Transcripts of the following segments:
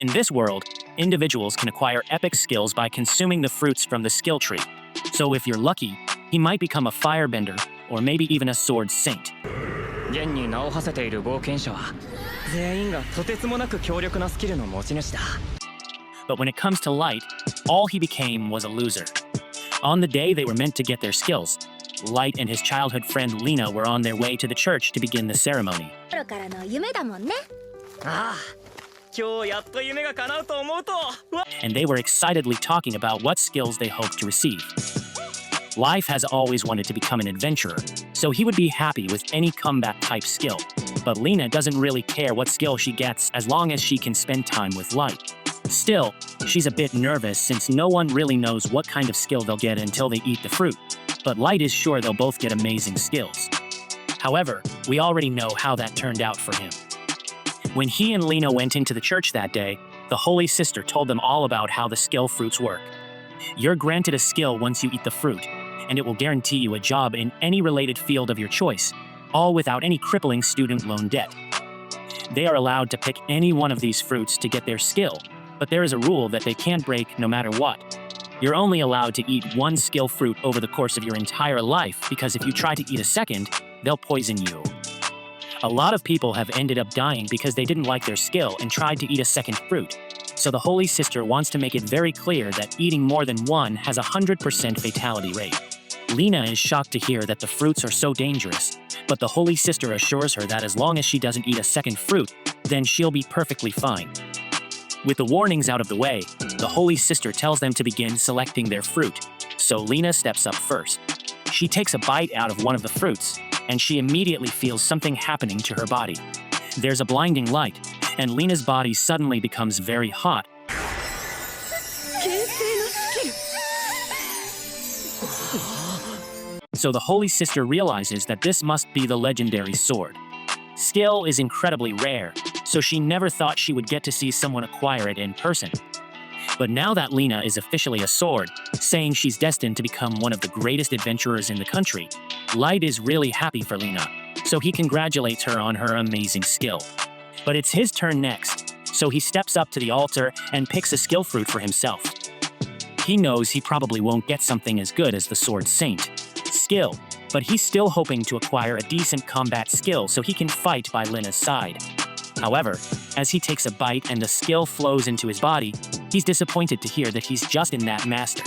In this world, individuals can acquire epic skills by consuming the fruits from the skill tree. So if you're lucky, he might become a firebender or maybe even a sword saint. 現に名を馳せている冒険者は全員がとてつもなく強力なスキルの持ち主だ。 But when it comes to Light, all he became was a loser. On the day they were meant to get their skills, Light and his childhood friend Lena were on their way to the church to begin the ceremony. からの夢だもんね。ああ、今日やっと夢が叶うと思うと。And they were excitedly talking about what skills they hoped to receive. Life has always wanted to become an adventurer, so he would be happy with any combat type skill. But Lena doesn't really care what skill she gets as long as she can spend time with Light. Still, she's a bit nervous since no one really knows what kind of skill they'll get until they eat the fruit. But Light is sure they'll both get amazing skills. However, we already know how that turned out for him. When he and Lena went into the church that day, the Holy Sister told them all about how the skill fruits work. You're granted a skill once you eat the fruit, and it will guarantee you a job in any related field of your choice, all without any crippling student loan debt. They are allowed to pick any one of these fruits to get their skill, but there is a rule that they can't break no matter what. You're only allowed to eat one skill fruit over the course of your entire life because if you try to eat a second, they'll poison you. A lot of people have ended up dying because they didn't like their skill and tried to eat a second fruit. So the Holy Sister wants to make it very clear that eating more than one has a 100% fatality rate. Lena is shocked to hear that the fruits are so dangerous, but the Holy Sister assures her that as long as she doesn't eat a second fruit, then she'll be perfectly fine. With the warnings out of the way, the Holy Sister tells them to begin selecting their fruit, so Lena steps up first. She takes a bite out of one of the fruits, and she immediately feels something happening to her body. There's a blinding light, and Lena's body suddenly becomes very hot. So the Holy Sister realizes that this must be the legendary sword. Skill is incredibly rare, so she never thought she would get to see someone acquire it in person. But now that Lena is officially a sword, saying she's destined to become one of the greatest adventurers in the country, Light is really happy for Lena, so he congratulates her on her amazing skill. But it's his turn next, so he steps up to the altar and picks a skill fruit for himself. He knows he probably won't get something as good as the Sword Saint skill, but he's still hoping to acquire a decent combat skill so he can fight by Lena's side. However, as he takes a bite and the skill flows into his body, he's disappointed to hear that he's just in that master.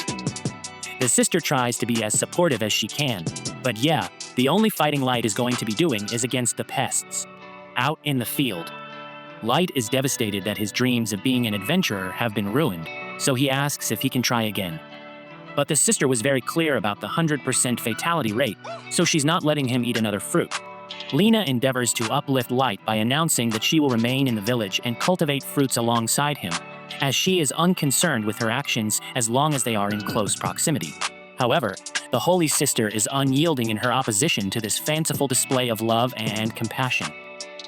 The sister tries to be as supportive as she can, but yeah, the only fighting Light is going to be doing is against the pests. Out in the field, Light is devastated that his dreams of being an adventurer have been ruined, so he asks if he can try again. But the sister was very clear about the 100% fatality rate, so she's not letting him eat another fruit. Lena endeavors to uplift Light by announcing that she will remain in the village and cultivate fruits alongside him, as she is unconcerned with her actions as long as they are in close proximity. However, the Holy Sister is unyielding in her opposition to this fanciful display of love and compassion.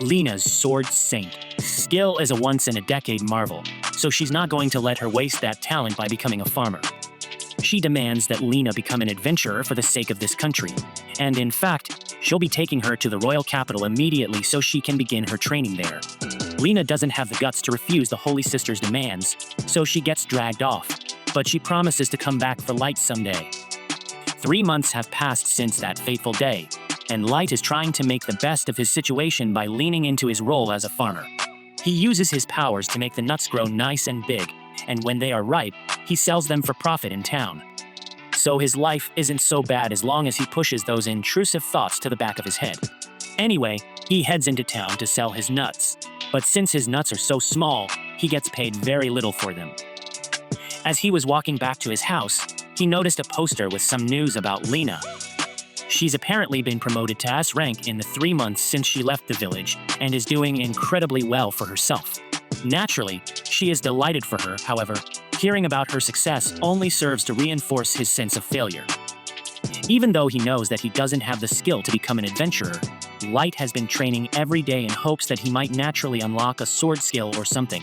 Lena's Sword Saint skill is a once-in-a-decade marvel, so she's not going to let her waste that talent by becoming a farmer. She demands that Lena become an adventurer for the sake of this country, and in fact, she'll be taking her to the royal capital immediately so she can begin her training there. Lena doesn't have the guts to refuse the Holy Sister's demands, so she gets dragged off, but she promises to come back for Light someday. 3 months have passed since that fateful day, and Light is trying to make the best of his situation by leaning into his role as a farmer. He uses his powers to make the nuts grow nice and big, and when they are ripe, he sells them for profit in town. So his life isn't so bad as long as he pushes those intrusive thoughts to the back of his head. Anyway, he heads into town to sell his nuts, but since his nuts are so small, he gets paid very little for them. As he was walking back to his house, he noticed a poster with some news about Lena. She's apparently been promoted to S rank in the 3 months since she left the village and is doing incredibly well for herself. Naturally, she is delighted for her, however, hearing about her success only serves to reinforce his sense of failure. Even though he knows that he doesn't have the skill to become an adventurer, Light has been training every day in hopes that he might naturally unlock a sword skill or something.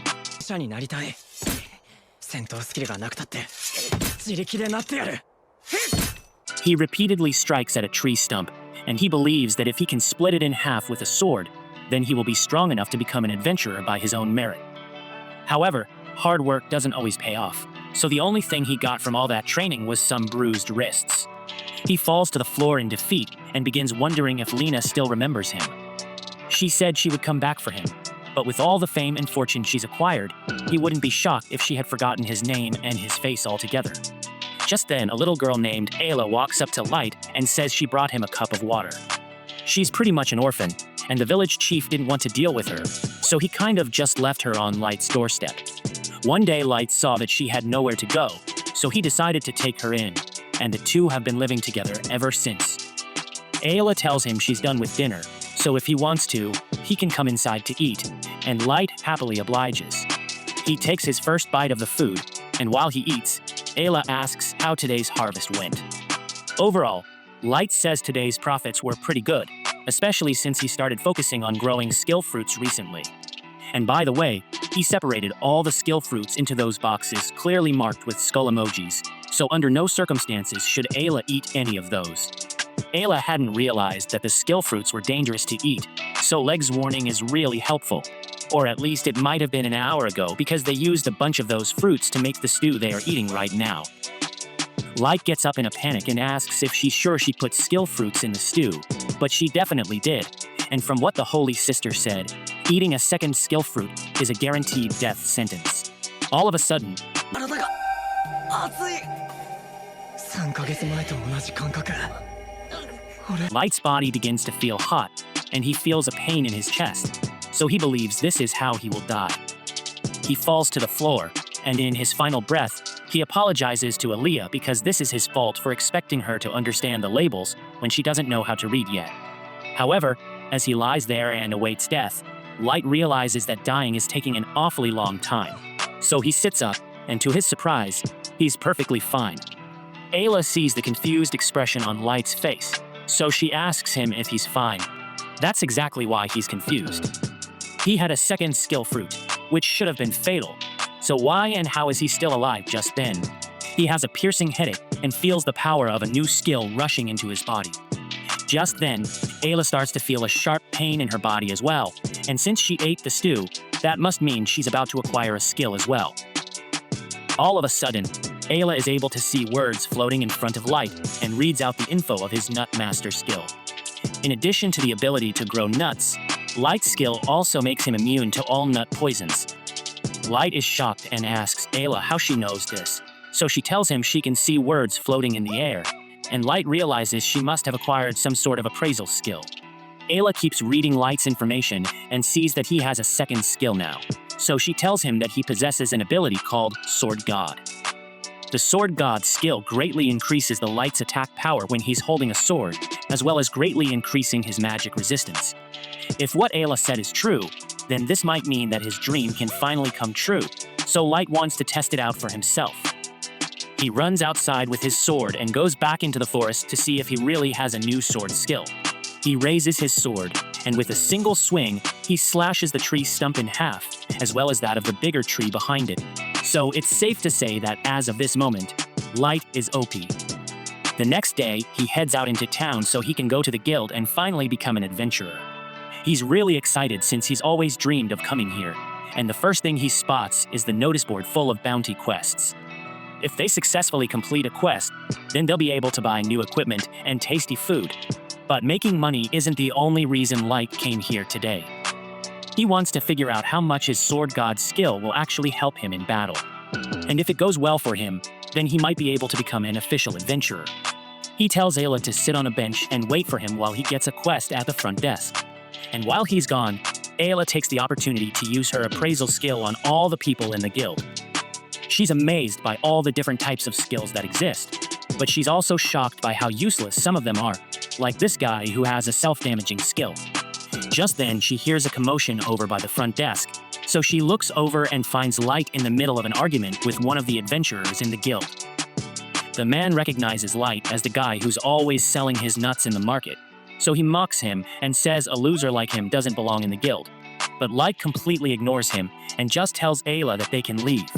He repeatedly strikes at a tree stump, and he believes that if he can split it in half with a sword, then he will be strong enough to become an adventurer by his own merit. However, hard work doesn't always pay off, so the only thing he got from all that training was some bruised wrists. He falls to the floor in defeat and begins wondering if Lena still remembers him. She said she would come back for him, but with all the fame and fortune she's acquired, he wouldn't be shocked if she had forgotten his name and his face altogether. Just then, a little girl named Ayla walks up to Light and says she brought him a cup of water. She's pretty much an orphan, and the village chief didn't want to deal with her, so he kind of just left her on Light's doorstep. One day, Light saw that she had nowhere to go, so he decided to take her in, and the two have been living together ever since. Ayla tells him she's done with dinner, so if he wants to, he can come inside to eat, and Light happily obliges. He takes his first bite of the food, and while he eats, Ayla asks how today's harvest went. Overall, Light says today's profits were pretty good, especially since he started focusing on growing skill fruits recently. And by the way, he separated all the skill fruits into those boxes clearly marked with skull emojis, so under no circumstances should Ayla eat any of those. Ayla hadn't realized that the skill fruits were dangerous to eat, so Leg's warning is really helpful. Or at least it might have been an hour ago because they used a bunch of those fruits to make the stew they are eating right now. Light gets up in a panic and asks if she's sure she put skill fruits in the stew, but she definitely did. And from what the Holy Sister said, eating a second skill fruit is a guaranteed death sentence. All of a sudden, Light's body begins to feel hot, and he feels a pain in his chest, so he believes this is how he will die. He falls to the floor, and in his final breath, he apologizes to Aaliyah because this is his fault for expecting her to understand the labels when she doesn't know how to read yet. However, as he lies there and awaits death, Light realizes that dying is taking an awfully long time. So he sits up, and to his surprise, he's perfectly fine. Ayla sees the confused expression on Light's face, so she asks him if he's fine. That's exactly why he's confused. He had a second skill fruit, which should have been fatal. So why and how is he still alive just then? He has a piercing headache and feels the power of a new skill rushing into his body. Just then, Ayla starts to feel a sharp pain in her body as well, and since she ate the stew, that must mean she's about to acquire a skill as well. All of a sudden, Ayla is able to see words floating in front of Light and reads out the info of his Nut Master skill. In addition to the ability to grow nuts, Light's skill also makes him immune to all nut poisons. Light is shocked and asks Ayla how she knows this, so she tells him she can see words floating in the air, and Light realizes she must have acquired some sort of appraisal skill. Ayla keeps reading Light's information and sees that he has a second skill now, so she tells him that he possesses an ability called Sword God. The Sword God skill greatly increases the Light's attack power when he's holding a sword, as well as greatly increasing his magic resistance. If what Ayla said is true, then this might mean that his dream can finally come true, so Light wants to test it out for himself. He runs outside with his sword and goes back into the forest to see if he really has a new sword skill. He raises his sword, and with a single swing, he slashes the tree stump in half, as well as that of the bigger tree behind it. So it's safe to say that as of this moment, Light is OP. The next day, he heads out into town so he can go to the guild and finally become an adventurer. He's really excited since he's always dreamed of coming here, and the first thing he spots is the notice board full of bounty quests. If they successfully complete a quest, then they'll be able to buy new equipment and tasty food. But making money isn't the only reason Light came here today. He wants to figure out how much his Sword God skill will actually help him in battle. And if it goes well for him, then he might be able to become an official adventurer. He tells Ayla to sit on a bench and wait for him while he gets a quest at the front desk. And while he's gone, Ayla takes the opportunity to use her appraisal skill on all the people in the guild. She's amazed by all the different types of skills that exist, but she's also shocked by how useless some of them are, like this guy who has a self-damaging skill. Just then, she hears a commotion over by the front desk, so she looks over and finds Light in the middle of an argument with one of the adventurers in the guild. The man recognizes Light as the guy who's always selling his nuts in the market, so he mocks him and says a loser like him doesn't belong in the guild. But Light completely ignores him and just tells Ayla that they can leave.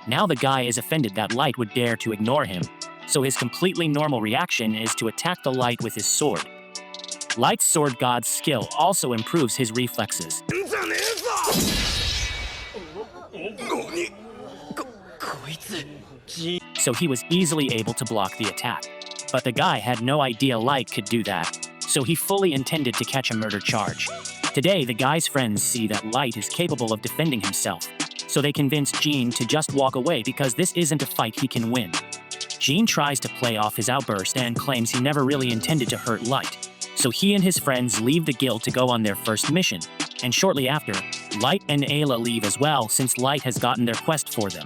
Now the guy is offended that Light would dare to ignore him, so his completely normal reaction is to attack the Light with his sword. Light's Sword God skill also improves his reflexes. So he was easily able to block the attack. But the guy had no idea Light could do that, so he fully intended to catch a murder charge. Today, the guy's friends see that Light is capable of defending himself, so they convince Jean to just walk away because this isn't a fight he can win. Jean tries to play off his outburst and claims he never really intended to hurt Light, so he and his friends leave the guild to go on their first mission, and shortly after, Light and Ayla leave as well since Light has gotten their quest for them.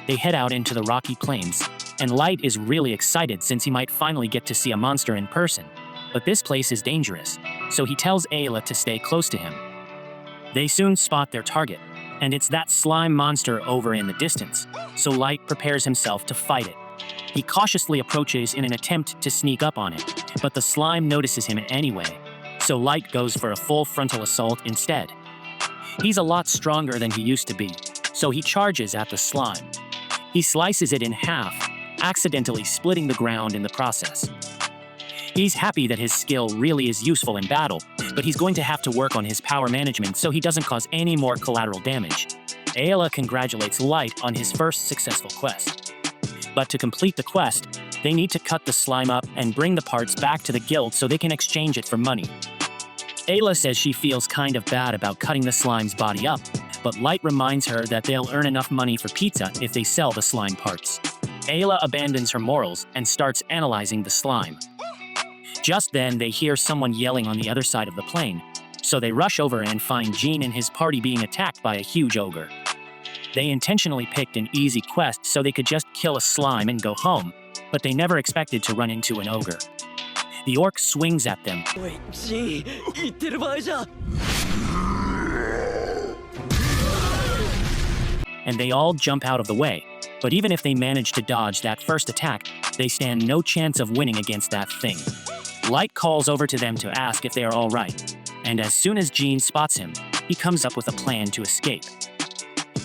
They head out into the rocky plains, and Light is really excited since he might finally get to see a monster in person. But this place is dangerous, so he tells Ayla to stay close to him. They soon spot their target, and it's that slime monster over in the distance, so Light prepares himself to fight it. He cautiously approaches in an attempt to sneak up on it, but the slime notices him anyway, so Light goes for a full frontal assault instead. He's a lot stronger than he used to be, so he charges at the slime. He slices it in half, accidentally splitting the ground in the process. He's happy that his skill really is useful in battle, but he's going to have to work on his power management so he doesn't cause any more collateral damage. Ayla congratulates Light on his first successful quest. But to complete the quest, they need to cut the slime up and bring the parts back to the guild so they can exchange it for money. Ayla says she feels kind of bad about cutting the slime's body up, but Light reminds her that they'll earn enough money for pizza if they sell the slime parts. Ayla abandons her morals and starts analyzing the slime. Just then, they hear someone yelling on the other side of the plain, so they rush over and find Jean and his party being attacked by a huge ogre. They intentionally picked an easy quest so they could just kill a slime and go home, but they never expected to run into an ogre. The orc swings at them, and they all jump out of the way. But even if they manage to dodge that first attack, they stand no chance of winning against that thing. Light calls over to them to ask if they are all right, and as soon as Jean spots him, he comes up with a plan to escape.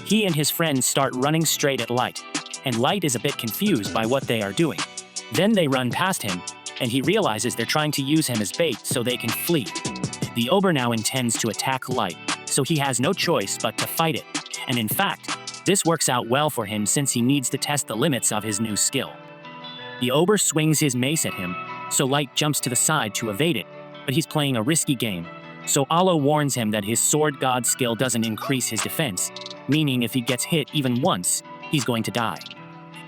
He and his friends start running straight at Light, and Light is a bit confused by what they are doing. Then they run past him, and he realizes they're trying to use him as bait so they can flee. The ogre now intends to attack Light, so he has no choice but to fight it, and in fact, this works out well for him since he needs to test the limits of his new skill. The ogre swings his mace at him, so Light jumps to the side to evade it, but he's playing a risky game, so Alo warns him that his sword god skill doesn't increase his defense, meaning if he gets hit even once, he's going to die.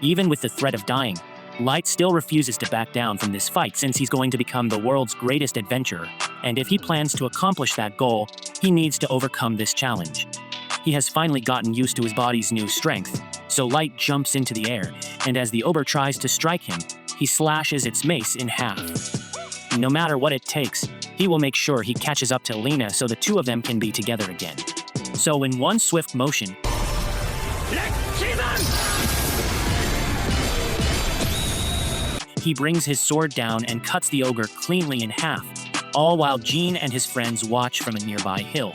Even with the threat of dying, Light still refuses to back down from this fight since he's going to become the world's greatest adventurer, and if he plans to accomplish that goal, he needs to overcome this challenge. He has finally gotten used to his body's new strength, so Light jumps into the air, and as the ogre tries to strike him, he slashes its mace in half. No matter what it takes, he will make sure he catches up to Lena so the two of them can be together again. So in one swift motion, he brings his sword down and cuts the ogre cleanly in half, all while Jean and his friends watch from a nearby hill.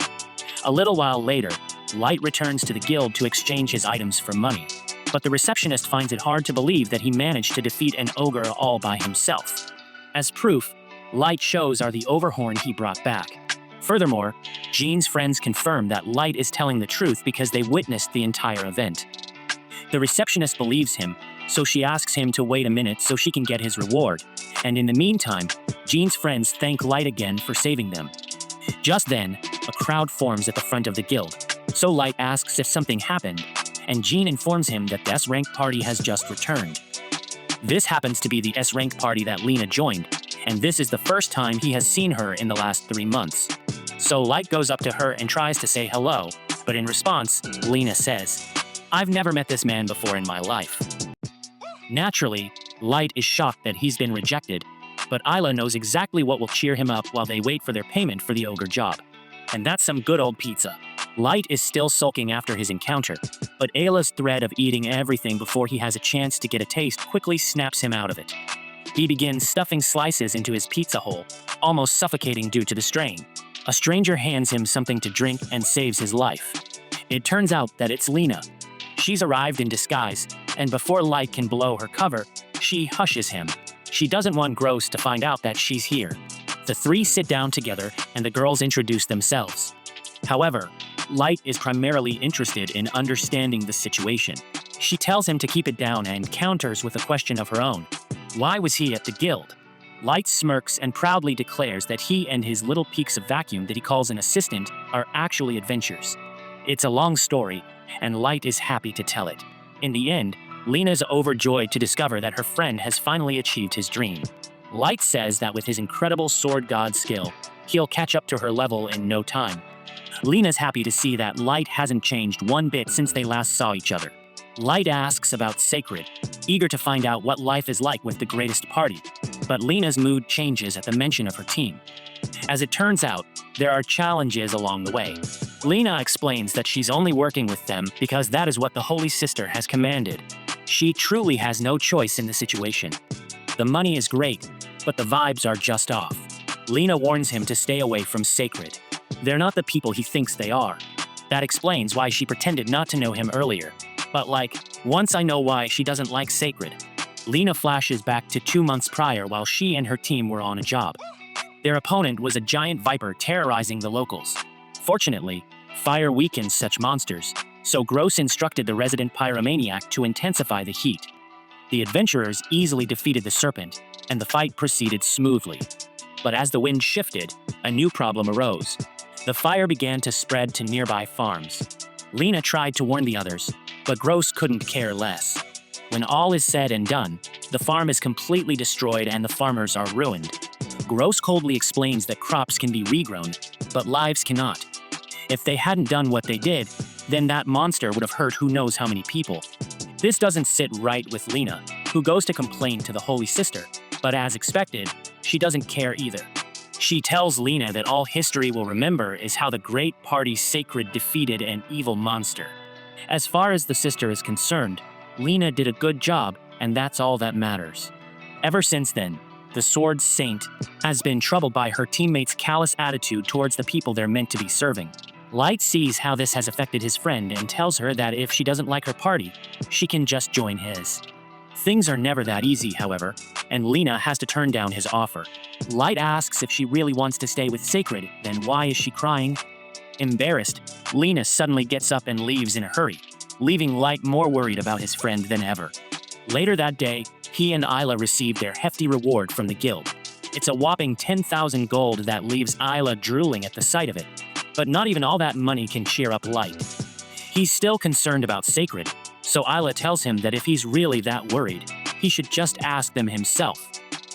A little while later, Light returns to the guild to exchange his items for money, but the receptionist finds it hard to believe that he managed to defeat an ogre all by himself. As proof, Light shows are the overhorn he brought back. Furthermore, Jean's friends confirm that Light is telling the truth because they witnessed the entire event. The receptionist believes him, so she asks him to wait a minute so she can get his reward, and in the meantime, Jean's friends thank Light again for saving them. Just then, a crowd forms at the front of the guild, so Light asks if something happened, and Jean informs him that the S-rank party has just returned. This happens to be the S-rank party that Lena joined, and this is the first time he has seen her in the last 3 months. So Light goes up to her and tries to say hello, but in response, Lena says, "I've never met this man before in my life." Naturally, Light is shocked that he's been rejected, but Isla knows exactly what will cheer him up while they wait for their payment for the ogre job. And that's some good old pizza. Light is still sulking after his encounter, but Ayla's threat of eating everything before he has a chance to get a taste quickly snaps him out of it. He begins stuffing slices into his pizza hole, almost suffocating due to the strain. A stranger hands him something to drink and saves his life. It turns out that it's Lena. She's arrived in disguise, and before Light can blow her cover, she hushes him. She doesn't want Gross to find out that she's here. The three sit down together, and the girls introduce themselves. However, Light is primarily interested in understanding the situation. She tells him to keep it down and counters with a question of her own. Why was he at the guild? Light smirks and proudly declares that he and his little peaks of vacuum that he calls an assistant are actually adventures. It's a long story, and Light is happy to tell it. In the end, Lena's overjoyed to discover that her friend has finally achieved his dream. Light says that with his incredible sword god skill, he'll catch up to her level in no time. Lena's happy to see that Light hasn't changed one bit since they last saw each other. Light asks about Sacred, eager to find out what life is like with the greatest party, but Lena's mood changes at the mention of her team. As it turns out, there are challenges along the way. Lena explains that she's only working with them because that is what the Holy Sister has commanded. She truly has no choice in the situation. The money is great, but the vibes are just off. Lena warns him to stay away from Sacred. They're not the people he thinks they are. That explains why she pretended not to know him earlier. But once I know why she doesn't like Sacred. Lena flashes back to 2 months prior while she and her team were on a job. Their opponent was a giant viper terrorizing the locals. Fortunately, fire weakens such monsters, so Gross instructed the resident pyromaniac to intensify the heat. The adventurers easily defeated the serpent, and the fight proceeded smoothly. But as the wind shifted, a new problem arose. The fire began to spread to nearby farms. Lena tried to warn the others, but Gross couldn't care less. When all is said and done, the farm is completely destroyed and the farmers are ruined. Gross coldly explains that crops can be regrown, but lives cannot. If they hadn't done what they did, then that monster would have hurt who knows how many people. This doesn't sit right with Lena, who goes to complain to the Holy Sister, but as expected, she doesn't care either. She tells Lena that all history will remember is how the great party Sacred defeated an evil monster. As far as the sister is concerned, Lena did a good job, and that's all that matters. Ever since then, the Sword Saint has been troubled by her teammates' callous attitude towards the people they're meant to be serving. Light sees how this has affected his friend and tells her that if she doesn't like her party, she can just join his. Things are never that easy, however, and Lena has to turn down his offer. Light asks if she really wants to stay with Sacred, then why is she crying? Embarrassed, Lena suddenly gets up and leaves in a hurry, leaving Light more worried about his friend than ever. Later that day, he and Isla receive their hefty reward from the guild. It's a whopping 10,000 gold that leaves Isla drooling at the sight of it. But not even all that money can cheer up Light. He's still concerned about Sacred, so Isla tells him that if he's really that worried, he should just ask them himself.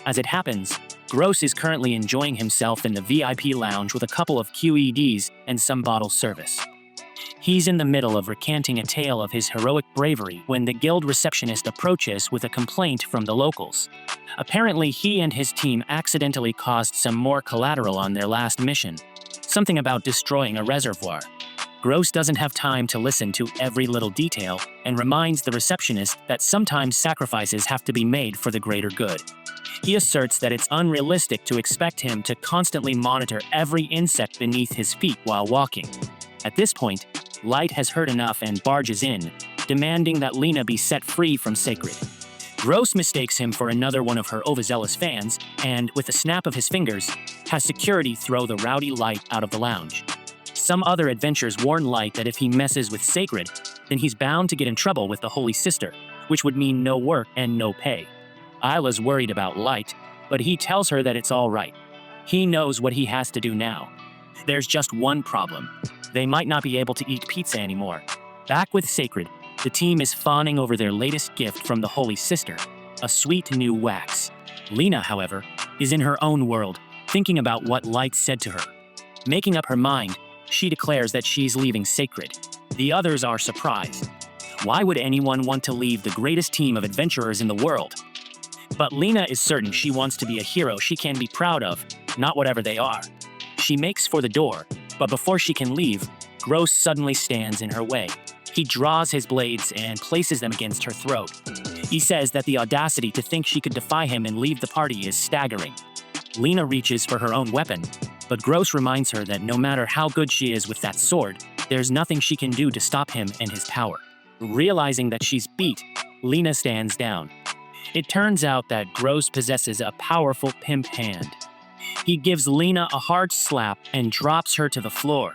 As it happens, Gross is currently enjoying himself in the VIP lounge with a couple of QEDs and some bottle service. He's in the middle of recanting a tale of his heroic bravery when the guild receptionist approaches with a complaint from the locals. Apparently, he and his team accidentally caused some more collateral on their last mission. Something about destroying a reservoir. Gross doesn't have time to listen to every little detail and reminds the receptionist that sometimes sacrifices have to be made for the greater good. He asserts that it's unrealistic to expect him to constantly monitor every insect beneath his feet while walking. At this point, Light has heard enough and barges in, demanding that Lena be set free from Sacred. Gross mistakes him for another one of her overzealous fans and, with a snap of his fingers, has security throw the rowdy Light out of the lounge. Some other adventurers warn Light that if he messes with Sacred, then he's bound to get in trouble with the Holy Sister, which would mean no work and no pay. Isla's worried about Light, but he tells her that it's all right. He knows what he has to do now. There's just one problem. They might not be able to eat pizza anymore. Back with Sacred, the team is fawning over their latest gift from the Holy Sister, a sweet new wax. Lena, however, is in her own world, thinking about what Light said to her. Making up her mind, she declares that she's leaving Sacred. The others are surprised. Why would anyone want to leave the greatest team of adventurers in the world? But Lena is certain she wants to be a hero she can be proud of, not whatever they are. She makes for the door, but before she can leave, Gross suddenly stands in her way. He draws his blades and places them against her throat. He says that the audacity to think she could defy him and leave the party is staggering. Lena reaches for her own weapon, but Gross reminds her that no matter how good she is with that sword, there's nothing she can do to stop him and his power. Realizing that she's beat, Lena stands down. It turns out that Gross possesses a powerful pimp hand. He gives Lena a hard slap and drops her to the floor.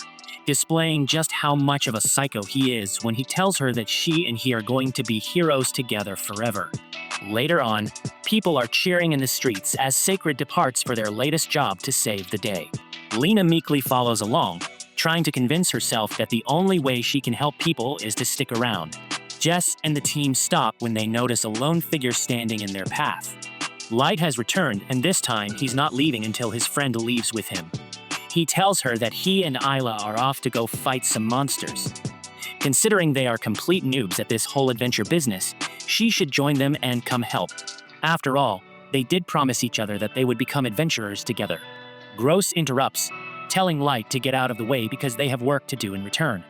displaying just how much of a psycho he is when he tells her that she and he are going to be heroes together forever. Later on, people are cheering in the streets as Sacred departs for their latest job to save the day. Lena meekly follows along, trying to convince herself that the only way she can help people is to stick around. Jess and the team stop when they notice a lone figure standing in their path. Light has returned, and this time he's not leaving until his friend leaves with him. He tells her that he and Isla are off to go fight some monsters. Considering they are complete noobs at this whole adventure business, she should join them and come help. After all, they did promise each other that they would become adventurers together. Gross interrupts, telling Light to get out of the way because they have work to do in return.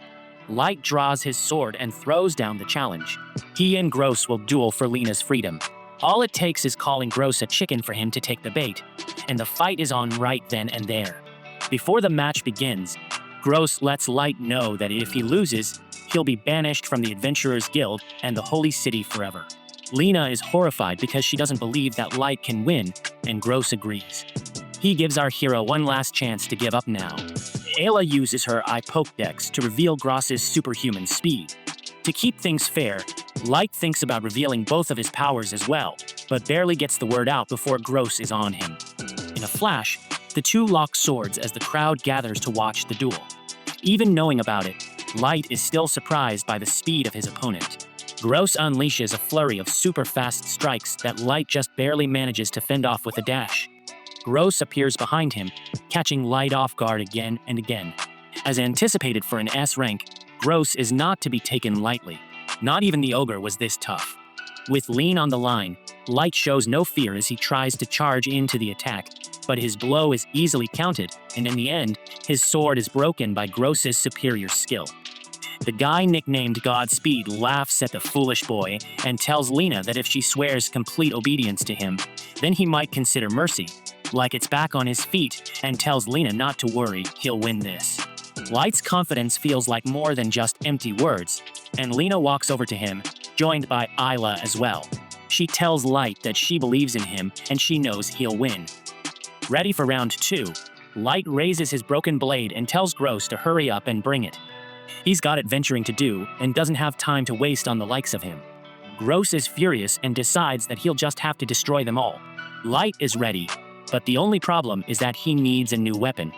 Light draws his sword and throws down the challenge. He and Gross will duel for Lena's freedom. All it takes is calling Gross a chicken for him to take the bait, and the fight is on right then and there. Before the match begins, Gross lets Light know that if he loses, he'll be banished from the Adventurers Guild and the Holy City forever. Lena is horrified because she doesn't believe that Light can win, and Gross agrees. He gives our hero one last chance to give up now. Ayla uses her eye Pokédex to reveal Gross's superhuman speed. To keep things fair, Light thinks about revealing both of his powers as well, but barely gets the word out before Gross is on him. In a flash, the two lock swords as the crowd gathers to watch the duel. Even knowing about it, Light is still surprised by the speed of his opponent. Gross unleashes a flurry of super-fast strikes that Light just barely manages to fend off with a dash. Gross appears behind him, catching Light off guard again and again. As anticipated for an S rank, Gross is not to be taken lightly. Not even the ogre was this tough. With Lean on the line, Light shows no fear as he tries to charge into the attack, but his blow is easily counted, and in the end, his sword is broken by Gross's superior skill. The guy nicknamed Godspeed laughs at the foolish boy and tells Lena that if she swears complete obedience to him, then he might consider mercy. Light gets back on his feet and tells Lena not to worry, he'll win this. Light's confidence feels like more than just empty words, and Lena walks over to him, joined by Isla as well. She tells Light that she believes in him and she knows he'll win. Ready for round 2, Light raises his broken blade and tells Gross to hurry up and bring it. He's got adventuring to do and doesn't have time to waste on the likes of him. Gross is furious and decides that he'll just have to destroy them all. Light is ready, but the only problem is that he needs a new weapon.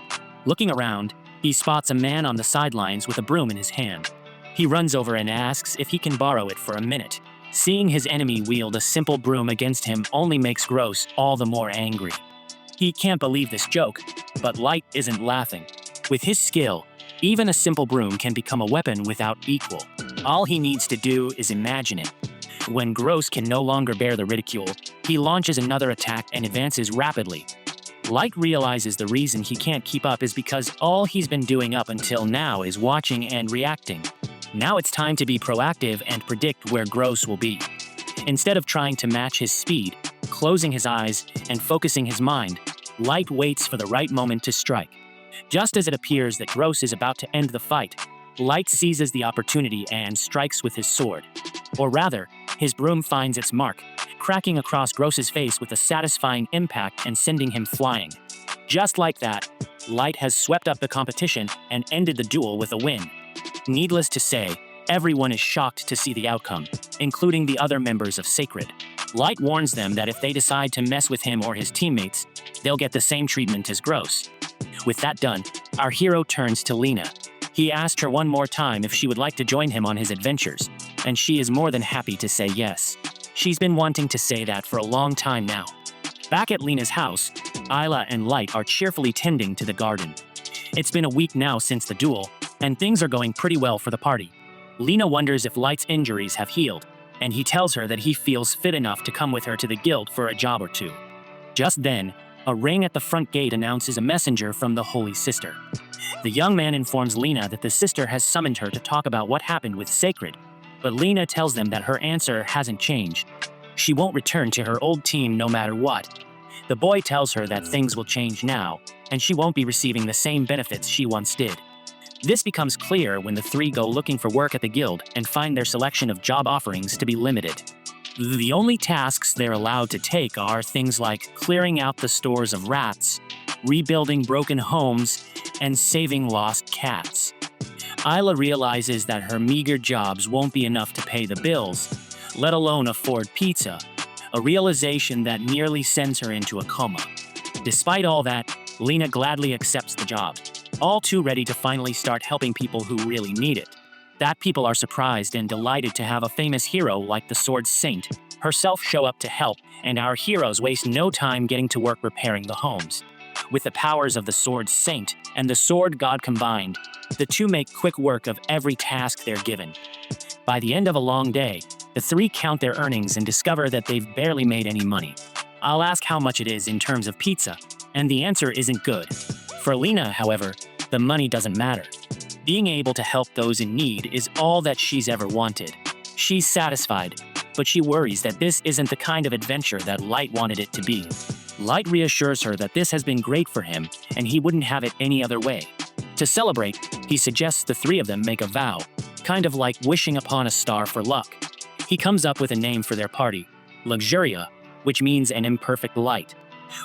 Looking around, he spots a man on the sidelines with a broom in his hand. He runs over and asks if he can borrow it for a minute. Seeing his enemy wield a simple broom against him only makes Gross all the more angry. He can't believe this joke, but Light isn't laughing. With his skill, even a simple broom can become a weapon without equal. All he needs to do is imagine it. When Gross can no longer bear the ridicule, he launches another attack and advances rapidly. Light realizes the reason he can't keep up is because all he's been doing up until now is watching and reacting. Now it's time to be proactive and predict where Gross will be. Instead of trying to match his speed, closing his eyes, and focusing his mind, Light waits for the right moment to strike. Just as it appears that Gross is about to end the fight, Light seizes the opportunity and strikes with his sword. Or rather, his broom finds its mark, cracking across Gross's face with a satisfying impact and sending him flying. Just like that, Light has swept up the competition and ended the duel with a win. Needless to say, everyone is shocked to see the outcome, including the other members of Sacred. Light warns them that if they decide to mess with him or his teammates, they'll get the same treatment as Gross. With that done, our hero turns to Lena. He asked her one more time if she would like to join him on his adventures, and she is more than happy to say yes. She's been wanting to say that for a long time now. Back at Lena's house, Isla and Light are cheerfully tending to the garden. It's been a week now since the duel, and things are going pretty well for the party. Lena wonders if Light's injuries have healed, and he tells her that he feels fit enough to come with her to the guild for a job or two. Just then, a ring at the front gate announces a messenger from the Holy Sister. The young man informs Lena that the sister has summoned her to talk about what happened with Sacred, but Lena tells them that her answer hasn't changed. She won't return to her old team no matter what. The boy tells her that things will change now, and she won't be receiving the same benefits she once did. This becomes clear when the three go looking for work at the guild and find their selection of job offerings to be limited. The only tasks they're allowed to take are things like clearing out the stores of rats, rebuilding broken homes, and saving lost cats. Isla realizes that her meager jobs won't be enough to pay the bills, let alone afford pizza, a realization that nearly sends her into a coma. Despite all that, Lena gladly accepts the job, all too ready to finally start helping people who really need it. That people are surprised and delighted to have a famous hero like the Sword Saint herself show up to help, and our heroes waste no time getting to work repairing the homes. With the powers of the Sword Saint and the Sword God combined, the two make quick work of every task they're given. By the end of a long day, the three count their earnings and discover that they've barely made any money. I'll ask how much it is in terms of pizza, and the answer isn't good. For Lena, however, the money doesn't matter. Being able to help those in need is all that she's ever wanted. She's satisfied, but she worries that this isn't the kind of adventure that Light wanted it to be. Light reassures her that this has been great for him, and he wouldn't have it any other way. To celebrate, he suggests the three of them make a vow, kind of like wishing upon a star for luck. He comes up with a name for their party, Luxuria, which means an imperfect light.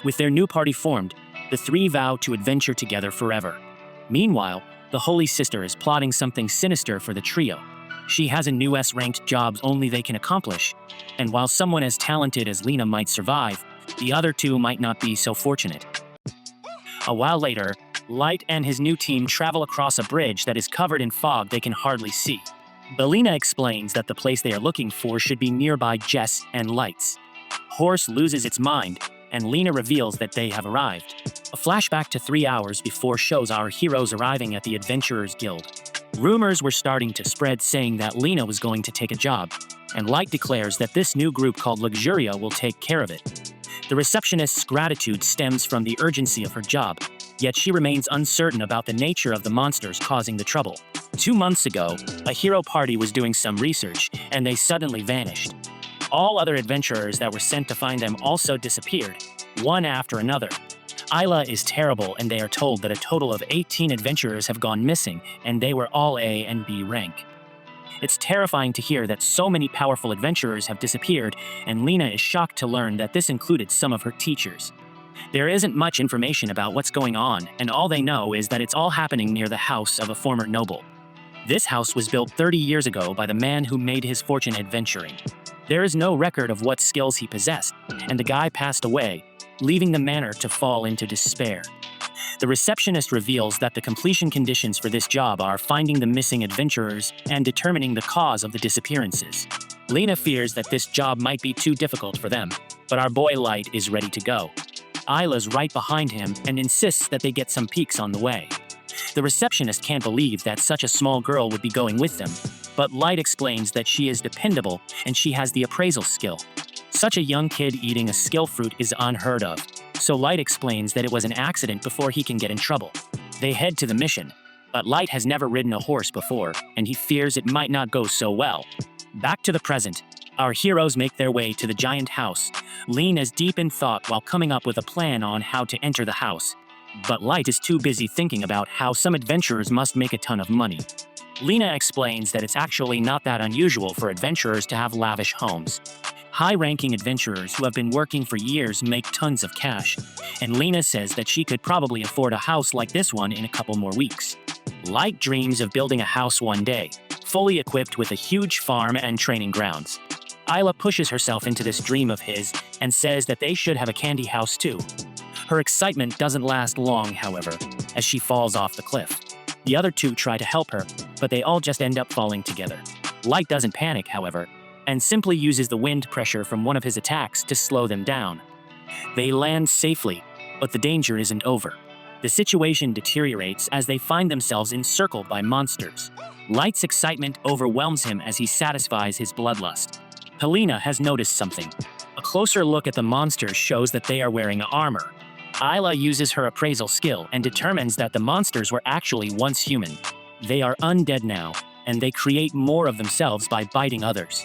With their new party formed, the three vow to adventure together forever. Meanwhile, the Holy Sister is plotting something sinister for the trio. She has a new S-ranked job only they can accomplish, and while someone as talented as Lena might survive, the other two might not be so fortunate. A while later, Light and his new team travel across a bridge that is covered in fog they can hardly see. Belina explains that the place they are looking for should be nearby Jess and Light's. Horse loses its mind, and Lena reveals that they have arrived. A flashback to 3 hours before shows our heroes arriving at the Adventurers Guild. Rumors were starting to spread saying that Lena was going to take a job, and Light declares that this new group called Luxuria will take care of it. The receptionist's gratitude stems from the urgency of her job, yet she remains uncertain about the nature of the monsters causing the trouble. 2 months ago, a hero party was doing some research, and they suddenly vanished. All other adventurers that were sent to find them also disappeared, one after another. Isla is terrible, and they are told that a total of 18 adventurers have gone missing, and they were all A and B rank. It's terrifying to hear that so many powerful adventurers have disappeared, and Lena is shocked to learn that this included some of her teachers. There isn't much information about what's going on, and all they know is that it's all happening near the house of a former noble. This house was built 30 years ago by the man who made his fortune adventuring. There is no record of what skills he possessed, and the guy passed away, leaving the manor to fall into despair. The receptionist reveals that the completion conditions for this job are finding the missing adventurers and determining the cause of the disappearances. Lena fears that this job might be too difficult for them, but our boy Light is ready to go. Isla's right behind him and insists that they get some peeks on the way. The receptionist can't believe that such a small girl would be going with them, but Light explains that she is dependable and she has the appraisal skill. Such a young kid eating a skill fruit is unheard of, so Light explains that it was an accident before he can get in trouble. They head to the mission, but Light has never ridden a horse before, and he fears it might not go so well. Back to the present, our heroes make their way to the giant house. Lena is deep in thought while coming up with a plan on how to enter the house. But Light is too busy thinking about how some adventurers must make a ton of money. Lena explains that it's actually not that unusual for adventurers to have lavish homes. High-ranking adventurers who have been working for years make tons of cash, and Lena says that she could probably afford a house like this one in a couple more weeks. Light dreams of building a house one day, fully equipped with a huge farm and training grounds. Isla pushes herself into this dream of his and says that they should have a candy house too. Her excitement doesn't last long, however, as she falls off the cliff. The other two try to help her, but they all just end up falling together. Light doesn't panic, however, and simply uses the wind pressure from one of his attacks to slow them down. They land safely, but the danger isn't over. The situation deteriorates as they find themselves encircled by monsters. Light's excitement overwhelms him as he satisfies his bloodlust. Helena has noticed something. A closer look at the monsters shows that they are wearing armor. Isla uses her appraisal skill and determines that the monsters were actually once human. They are undead now, and they create more of themselves by biting others.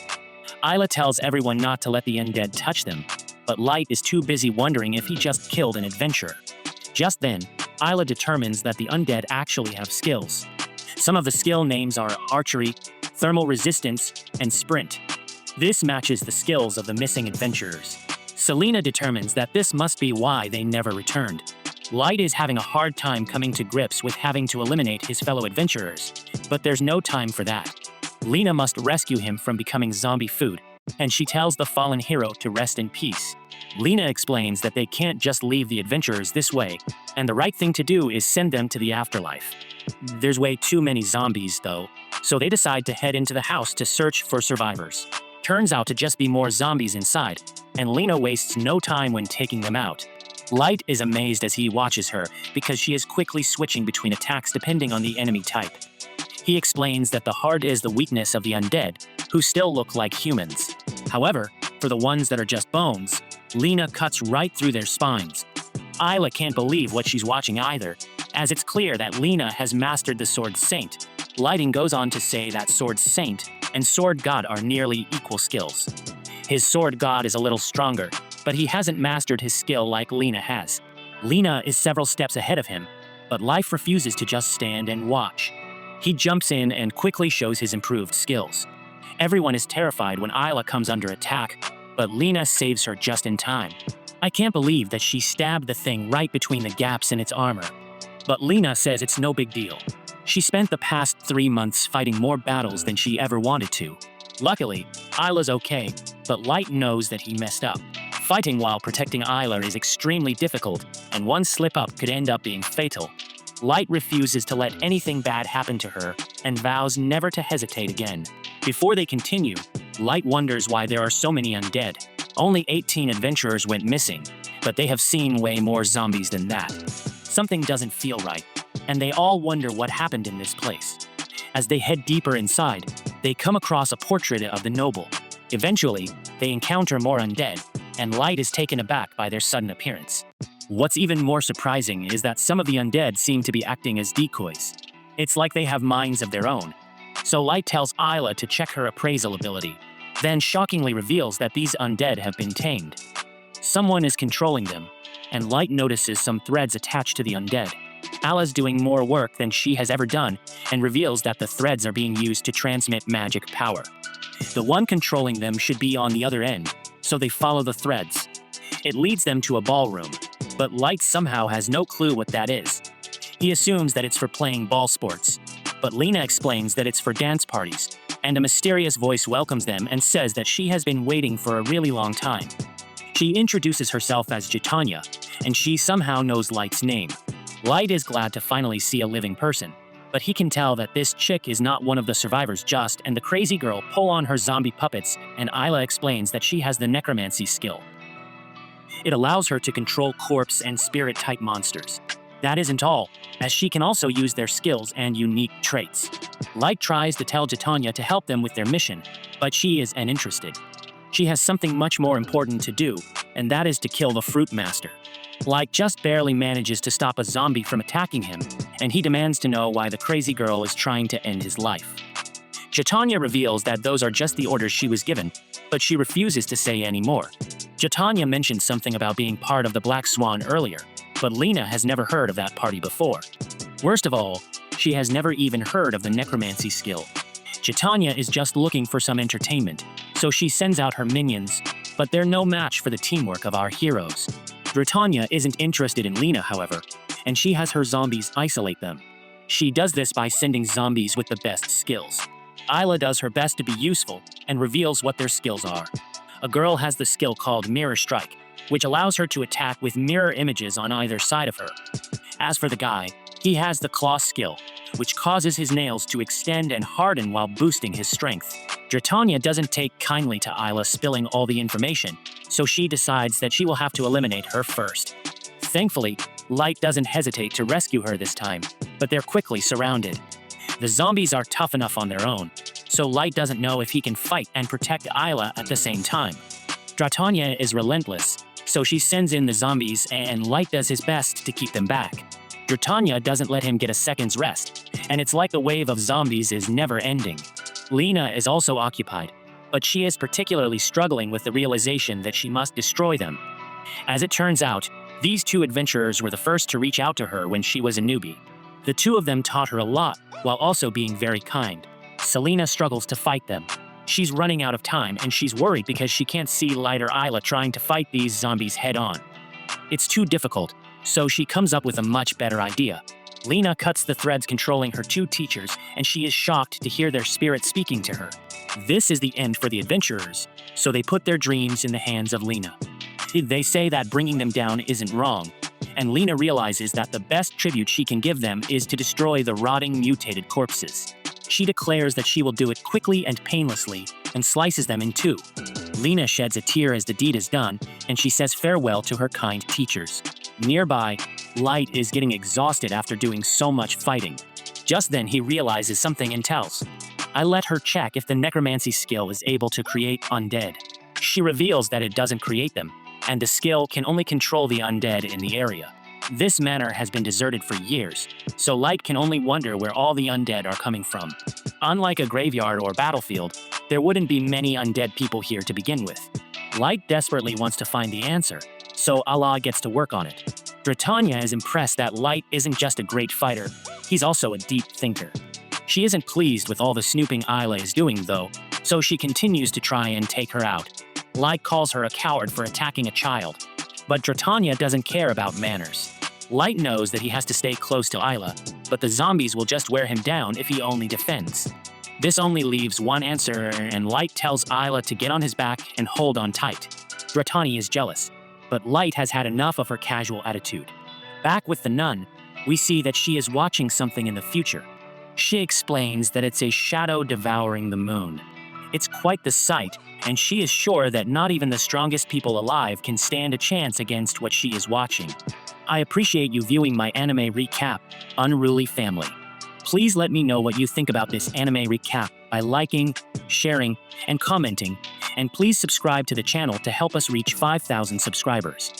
Isla tells everyone not to let the undead touch them, but Light is too busy wondering if he just killed an adventurer. Just then, Isla determines that the undead actually have skills. Some of the skill names are archery, thermal resistance, and sprint. This matches the skills of the missing adventurers. Selena determines that this must be why they never returned. Light is having a hard time coming to grips with having to eliminate his fellow adventurers. But there's no time for that. Lena must rescue him from becoming zombie food, and she tells the fallen hero to rest in peace. Lena explains that they can't just leave the adventurers this way, and the right thing to do is send them to the afterlife. There's way too many zombies, though, so they decide to head into the house to search for survivors. Turns out to just be more zombies inside, and Lena wastes no time when taking them out. Light is amazed as he watches her because she is quickly switching between attacks depending on the enemy type. He explains that the heart is the weakness of the undead, who still look like humans. However, for the ones that are just bones, Lena cuts right through their spines. Isla can't believe what she's watching either, as it's clear that Lena has mastered the Sword Saint. Lighting goes on to say that Sword Saint and Sword God are nearly equal skills. His Sword God is a little stronger, but he hasn't mastered his skill like Lena has. Lena is several steps ahead of him, but Life refuses to just stand and watch. He jumps in and quickly shows his improved skills. Everyone is terrified when Isla comes under attack, but Lena saves her just in time. I can't believe that she stabbed the thing right between the gaps in its armor. But Lena says it's no big deal. She spent the past 3 months fighting more battles than she ever wanted to. Luckily, Isla's okay, but Light knows that he messed up. Fighting while protecting Isla is extremely difficult, and one slip-up could end up being fatal. Light refuses to let anything bad happen to her and vows never to hesitate again. Before they continue, Light wonders why there are so many undead. Only 18 adventurers went missing, but they have seen way more zombies than that. Something doesn't feel right, and they all wonder what happened in this place. As they head deeper inside, they come across a portrait of the noble. Eventually, they encounter more undead, and Light is taken aback by their sudden appearance. What's even more surprising is that some of the undead seem to be acting as decoys. It's like they have minds of their own. So Light tells Isla to check her appraisal ability, then shockingly reveals that these undead have been tamed. Someone is controlling them, and Light notices some threads attached to the undead. Isla's doing more work than she has ever done, and reveals that the threads are being used to transmit magic power. The one controlling them should be on the other end, so they follow the threads. It leads them to a ballroom, but Light somehow has no clue what that is. He assumes that it's for playing ball sports, but Lena explains that it's for dance parties, and a mysterious voice welcomes them and says that she has been waiting for a really long time. She introduces herself as Jitanya, and she somehow knows Light's name. Light is glad to finally see a living person, but he can tell that this chick is not one of the survivors just, and the crazy girl pull on her zombie puppets, and Isla explains that she has the necromancy skill. It allows her to control corpse and spirit-type monsters. That isn't all, as she can also use their skills and unique traits. Light tries to tell Jitanya to help them with their mission, but she is uninterested. She has something much more important to do, and that is to kill the Fruit Master. Light just barely manages to stop a zombie from attacking him, and he demands to know why the crazy girl is trying to end his life. Jitanya reveals that those are just the orders she was given, but she refuses to say any more. Jitanya mentioned something about being part of the Black Swan earlier, but Lena has never heard of that party before. Worst of all, she has never even heard of the necromancy skill. Jitanya is just looking for some entertainment, so she sends out her minions, but they're no match for the teamwork of our heroes. Jitanya isn't interested in Lena, however, and she has her zombies isolate them. She does this by sending zombies with the best skills. Isla does her best to be useful and reveals what their skills are. A girl has the skill called Mirror Strike, which allows her to attack with mirror images on either side of her. As for the guy, he has the Claw skill, which causes his nails to extend and harden while boosting his strength. Jitanya doesn't take kindly to Isla spilling all the information, so she decides that she will have to eliminate her first. Thankfully, Light doesn't hesitate to rescue her this time, but they're quickly surrounded. The zombies are tough enough on their own, so Light doesn't know if he can fight and protect Isla at the same time. Jitanya is relentless, so she sends in the zombies and Light does his best to keep them back. Jitanya doesn't let him get a second's rest, and it's like the wave of zombies is never ending. Lena is also occupied, but she is particularly struggling with the realization that she must destroy them. As it turns out, these two adventurers were the first to reach out to her when she was a newbie. The two of them taught her a lot, while also being very kind. Selena struggles to fight them. She's running out of time, and she's worried because she can't see Light or Isla trying to fight these zombies head-on. It's too difficult, so she comes up with a much better idea. Lena cuts the threads controlling her two teachers, and she is shocked to hear their spirit speaking to her. This is the end for the adventurers, so they put their dreams in the hands of Lena. They say that bringing them down isn't wrong, and Lena realizes that the best tribute she can give them is to destroy the rotting, mutated corpses. She declares that she will do it quickly and painlessly, and slices them in two. Lena sheds a tear as the deed is done, and she says farewell to her kind teachers. Nearby, Light is getting exhausted after doing so much fighting. Just then he realizes something and tells, "I let her check if the necromancy skill is able to create undead." She reveals that it doesn't create them, and the skill can only control the undead in the area. This manor has been deserted for years, so Light can only wonder where all the undead are coming from. Unlike a graveyard or battlefield, there wouldn't be many undead people here to begin with. Light desperately wants to find the answer, so Allah gets to work on it. Britannia is impressed that Light isn't just a great fighter, he's also a deep thinker. She isn't pleased with all the snooping Isla is doing though, so she continues to try and take her out. Light calls her a coward for attacking a child, but Britannia doesn't care about manners. Light knows that he has to stay close to Isla, but the zombies will just wear him down if he only defends. This only leaves one answer, and Light tells Isla to get on his back and hold on tight. Britannia is jealous, but Light has had enough of her casual attitude. Back with the nun, we see that she is watching something in the future. She explains that it's a shadow devouring the moon. It's quite the sight, and she is sure that not even the strongest people alive can stand a chance against what she is watching. I appreciate you viewing my anime recap, Unruly Family. Please let me know what you think about this anime recap by liking, sharing, and commenting, and please subscribe to the channel to help us reach 5,000 subscribers.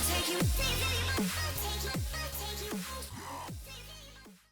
Take you